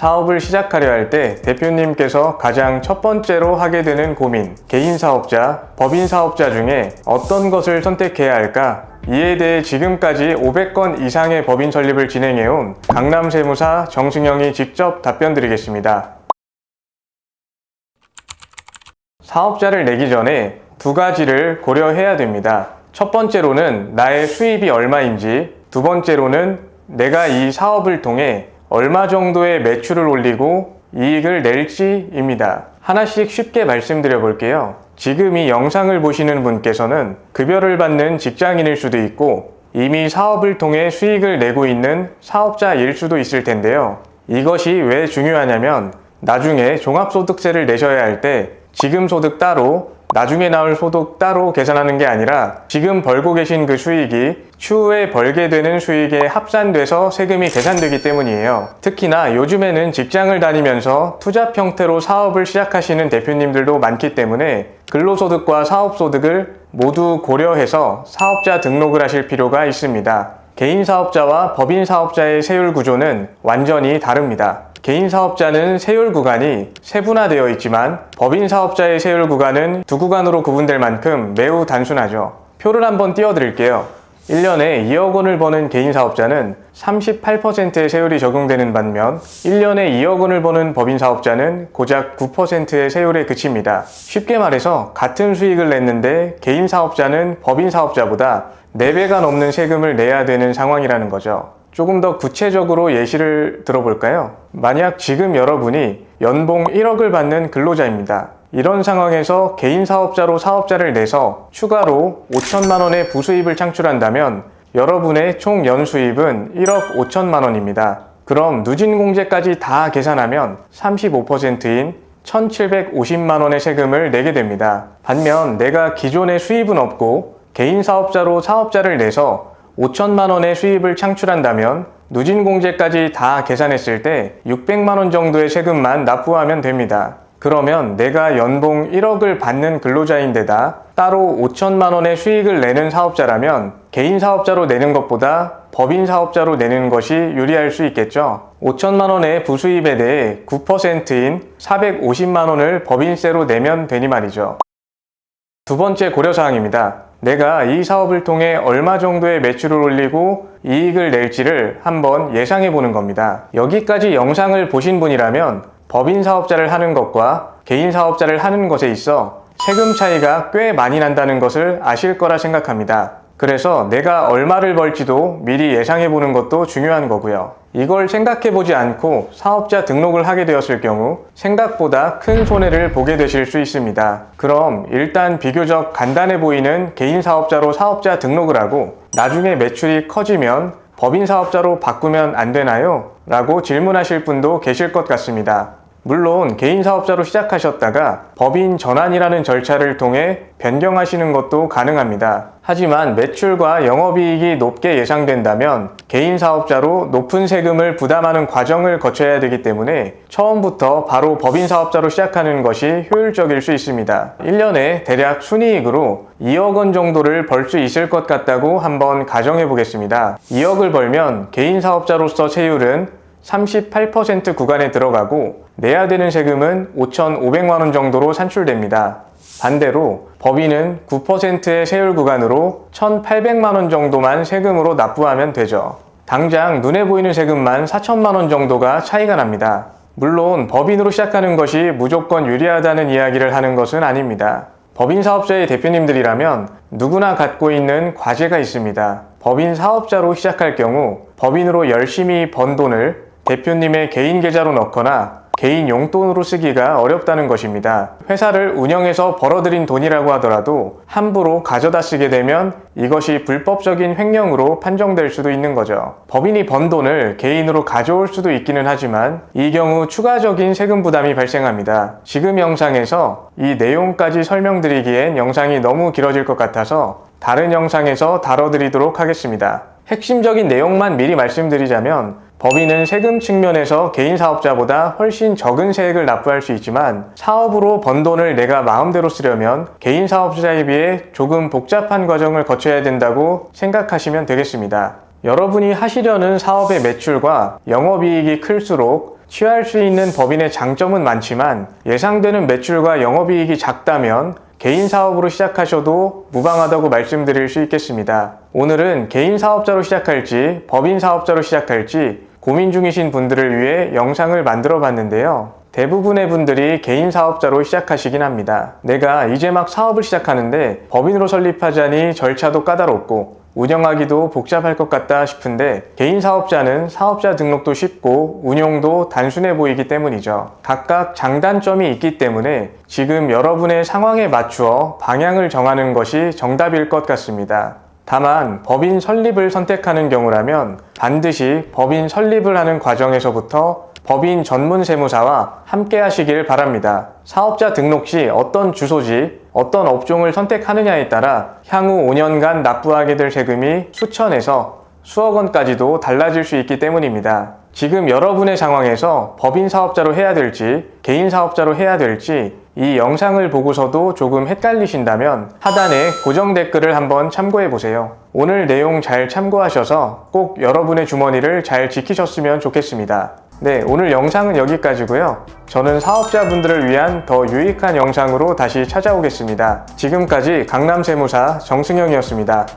사업을 시작하려 할 때 대표님께서 가장 첫 번째로 하게 되는 고민, 개인 사업자, 법인 사업자 중에 어떤 것을 선택해야 할까? 이에 대해 지금까지 500건 이상의 법인 설립을 진행해온 강남세무사 정승영이 직접 답변 드리겠습니다. 사업자를 내기 전에 두 가지를 고려해야 됩니다. 첫 번째로는 나의 수입이 얼마인지, 두 번째로는 내가 이 사업을 통해 얼마 정도의 매출을 올리고 이익을 낼지입니다. 하나씩 쉽게 말씀드려 볼게요. 지금 이 영상을 보시는 분께서는 급여를 받는 직장인일 수도 있고 이미 사업을 통해 수익을 내고 있는 사업자일 수도 있을 텐데요. 이것이 왜 중요하냐면 나중에 종합소득세를 내셔야 할 때 지금 소득 따로, 나중에 나올 소득 따로 계산하는 게 아니라 지금 벌고 계신 그 수익이 추후에 벌게 되는 수익에 합산돼서 세금이 계산되기 때문이에요. 특히나 요즘에는 직장을 다니면서 투잡 형태로 사업을 시작하시는 대표님들도 많기 때문에 근로소득과 사업소득을 모두 고려해서 사업자 등록을 하실 필요가 있습니다. 개인 사업자와 법인 사업자의 세율 구조는 완전히 다릅니다. 개인 사업자는 세율 구간이 세분화되어 있지만 법인 사업자의 세율 구간은 두 구간으로 구분될 만큼 매우 단순하죠. 표를 한번 띄워드릴게요. 1년에 2억 원을 버는 개인 사업자는 38%의 세율이 적용되는 반면 1년에 2억 원을 버는 법인 사업자는 고작 9%의 세율에 그칩니다. 쉽게 말해서 같은 수익을 냈는데 개인 사업자는 법인 사업자보다 4배가 넘는 세금을 내야 되는 상황이라는 거죠. 조금 더 구체적으로 예시를 들어볼까요? 만약 지금 여러분이 연봉 1억을 받는 근로자입니다. 이런 상황에서 개인 사업자로 사업자를 내서 추가로 5천만 원의 부수입을 창출한다면 여러분의 총 연수입은 1억 5천만 원입니다. 그럼 누진공제까지 다 계산하면 35%인 1,750만 원의 세금을 내게 됩니다. 반면 내가 기존의 수입은 없고 개인 사업자로 사업자를 내서 5천만 원의 수입을 창출한다면 누진공제까지 다 계산했을 때 600만 원 정도의 세금만 납부하면 됩니다. 그러면 내가 연봉 1억을 받는 근로자인데다 따로 5천만 원의 수익을 내는 사업자라면 개인 사업자로 내는 것보다 법인 사업자로 내는 것이 유리할 수 있겠죠. 5천만 원의 부수입에 대해 9%인 450만 원을 법인세로 내면 되니 말이죠. 두 번째 고려사항입니다. 내가 이 사업을 통해 얼마 정도의 매출을 올리고 이익을 낼지를 한번 예상해 보는 겁니다. 여기까지 영상을 보신 분이라면 법인 사업자를 하는 것과 개인 사업자를 하는 것에 있어 세금 차이가 꽤 많이 난다는 것을 아실 거라 생각합니다. 그래서 내가 얼마를 벌지도 미리 예상해 보는 것도 중요한 거고요. 이걸 생각해 보지 않고 사업자 등록을 하게 되었을 경우 생각보다 큰 손해를 보게 되실 수 있습니다. 그럼 일단 비교적 간단해 보이는 개인 사업자로 사업자 등록을 하고 나중에 매출이 커지면 법인 사업자로 바꾸면 안 되나요? 라고 질문하실 분도 계실 것 같습니다. 물론 개인 사업자로 시작하셨다가 법인 전환이라는 절차를 통해 변경하시는 것도 가능합니다. 하지만 매출과 영업이익이 높게 예상된다면 개인 사업자로 높은 세금을 부담하는 과정을 거쳐야 되기 때문에 처음부터 바로 법인 사업자로 시작하는 것이 효율적일 수 있습니다. 1년에 대략 순이익으로 2억 원 정도를 벌 수 있을 것 같다고 한번 가정해 보겠습니다. 2억을 벌면 개인 사업자로서 세율은 38% 구간에 들어가고 내야 되는 세금은 5,500만 원 정도로 산출됩니다. 반대로 법인은 9%의 세율 구간으로 1,800만 원 정도만 세금으로 납부하면 되죠. 당장 눈에 보이는 세금만 4천만 원 정도가 차이가 납니다. 물론 법인으로 시작하는 것이 무조건 유리하다는 이야기를 하는 것은 아닙니다. 법인 사업자의 대표님들이라면 누구나 갖고 있는 과제가 있습니다. 법인 사업자로 시작할 경우 법인으로 열심히 번 돈을 대표님의 개인 계좌로 넣거나 개인 용돈으로 쓰기가 어렵다는 것입니다. 회사를 운영해서 벌어들인 돈이라고 하더라도 함부로 가져다 쓰게 되면 이것이 불법적인 횡령으로 판정될 수도 있는 거죠. 법인이 번 돈을 개인으로 가져올 수도 있기는 하지만 이 경우 추가적인 세금 부담이 발생합니다. 지금 영상에서 이 내용까지 설명드리기엔 영상이 너무 길어질 것 같아서 다른 영상에서 다뤄드리도록 하겠습니다. 핵심적인 내용만 미리 말씀드리자면 법인은 세금 측면에서 개인 사업자보다 훨씬 적은 세액을 납부할 수 있지만 사업으로 번 돈을 내가 마음대로 쓰려면 개인 사업자에 비해 조금 복잡한 과정을 거쳐야 된다고 생각하시면 되겠습니다. 여러분이 하시려는 사업의 매출과 영업이익이 클수록 취할 수 있는 법인의 장점은 많지만 예상되는 매출과 영업이익이 작다면 개인 사업으로 시작하셔도 무방하다고 말씀드릴 수 있겠습니다. 오늘은 개인 사업자로 시작할지 법인 사업자로 시작할지 고민 중이신 분들을 위해 영상을 만들어 봤는데요. 대부분의 분들이 개인 사업자로 시작하시긴 합니다. 내가 이제 막 사업을 시작하는데 법인으로 설립하자니 절차도 까다롭고 운영하기도 복잡할 것 같다 싶은데 개인 사업자는 사업자 등록도 쉽고 운용도 단순해 보이기 때문이죠. 각각 장단점이 있기 때문에 지금 여러분의 상황에 맞추어 방향을 정하는 것이 정답일 것 같습니다. 다만 법인 설립을 선택하는 경우라면 반드시 법인 설립을 하는 과정에서부터 법인 전문 세무사와 함께 하시길 바랍니다. 사업자 등록 시 어떤 주소지, 어떤 업종을 선택하느냐에 따라 향후 5년간 납부하게 될 세금이 수천에서 수억 원까지도 달라질 수 있기 때문입니다. 지금 여러분의 상황에서 법인 사업자로 해야 될지, 개인 사업자로 해야 될지 이 영상을 보고서도 조금 헷갈리신다면 하단에 고정 댓글을 한번 참고해 보세요. 오늘 내용 잘 참고하셔서 꼭 여러분의 주머니를 잘 지키셨으면 좋겠습니다. 네, 오늘 영상은 여기까지고요. 저는 사업자분들을 위한 더 유익한 영상으로 다시 찾아오겠습니다. 지금까지 강남세무사 정승영이었습니다.